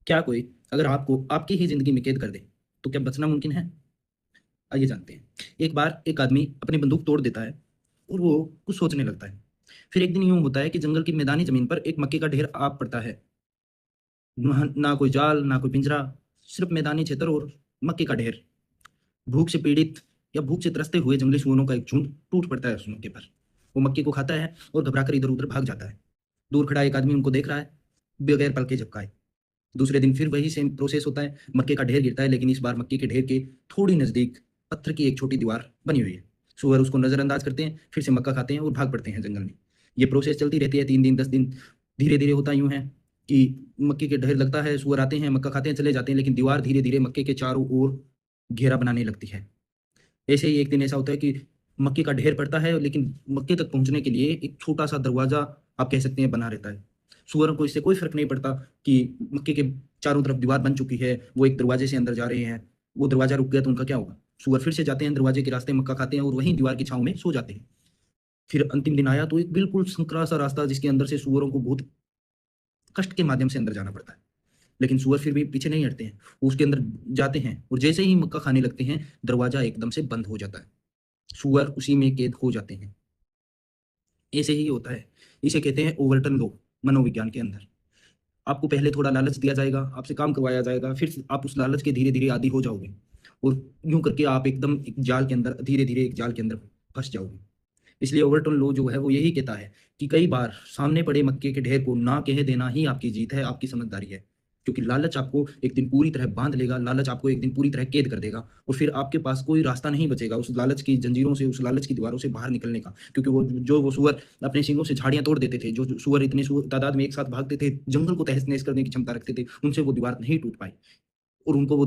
क्या कोई अगर आपको आपकी ही जिंदगी में कैद कर दे तो क्या बचना मुमकिन है? आइए जानते हैं। एक बार एक आदमी अपनी बंदूक तोड़ देता है और वो कुछ सोचने लगता है। फिर एक दिन यूं होता है कि जंगल की मैदानी जमीन पर एक मक्के का ढेर आ पड़ता है। वहां ना कोई जाल ना कोई पिंजरा, सिर्फ मैदानी क्षेत्र और मक्के का ढेर। भूख से पीड़ित या भूख से त्रसते हुए जंगली सुअरों का एक झुंड टूट पड़ता है उस मक्के पर। वो मक्के को खाता है और घबराकर इधर उधर भाग जाता है। दूर खड़ा एक आदमी उनको देख रहा है, बगैर पल के झपकाए। दूसरे दिन फिर वही सेम प्रोसेस होता है, मक्के का ढेर गिरता है, लेकिन इस बार मक्के के ढेर के थोड़ी नजदीक पत्थर की एक छोटी दीवार बनी हुई है। सुअर उसको नजरअंदाज करते हैं, फिर से मक्का खाते हैं और भाग पड़ते हैं जंगल में। ये प्रोसेस चलती रहती है, 3 दिन 10 दिन। धीरे धीरे होता यूं है कि मक्के के ढेर लगता है, सुअर आते हैं, मक्का खाते हैं, चले जाते हैं, लेकिन दीवार धीरे धीरे मक्के के चारों ओर घेरा बनाने लगती है। ऐसे ही एक दिन ऐसा होता है कि मक्के का ढेर पड़ता है, लेकिन मक्के तक पहुंचने के लिए एक छोटा सा दरवाजा, आप कह सकते हैं, बना रहता है। सुअरों को इससे कोई फर्क नहीं पड़ता कि मक्के के चारों तरफ दीवार बन चुकी है, वो एक दरवाजे से अंदर जा रहे हैं। वो दरवाजा रुक गया तो उनका क्या होगा? सुअर फिर से जाते हैं दरवाजे के रास्ते, मक्का खाते हैं और वहीं दीवार की छांव में सो जाते हैं। फिर अंतिम दिन आया तो एक बिल्कुल संकरा सा रास्ता, जिसके अंदर से सुअरों को बहुत कष्ट के माध्यम से अंदर जाना पड़ता है। लेकिन सुअर फिर भी पीछे नहीं हटते हैं, वो उसके अंदर जाते हैं और जैसे ही मक्का खाने लगते हैं, दरवाजा एकदम से बंद हो जाता है। सुअर उसी में कैद हो जाते हैं। ऐसे ही होता है। इसे कहते हैं ओवरटन लॉ मनोविज्ञान के अंदर। आपको पहले थोड़ा लालच दिया जाएगा, आपसे काम करवाया जाएगा, फिर आप उस लालच के धीरे धीरे आदी हो जाओगे और यूं करके आप एकदम एक जाल के अंदर, धीरे धीरे एक जाल के अंदर फंस जाओगे। इसलिए ओवरटोन लॉ जो है वो यही कहता है कि कई बार सामने पड़े मक्के के ढेर को ना कह देना ही आपकी जीत है, आपकी समझदारी है। क्योंकि लालच आपको एक दिन पूरी तरह बांध लेगा, लालच आपको एक दिन पूरी तरह कैद कर देगा और फिर आपके पास कोई रास्ता नहीं बचेगा उस लालच की जंजीरों से, उस लालच की दीवारों से बाहर निकलने का। क्योंकि वो सुअर अपने सींगों से झाड़ियां तोड़ देते थे, जो सुअर इतने तादाद में एक साथ भागते थे, जंगल को तहस नहस करने की क्षमता रखते थे, उनसे वो दीवार नहीं टूट पाई और उनको वो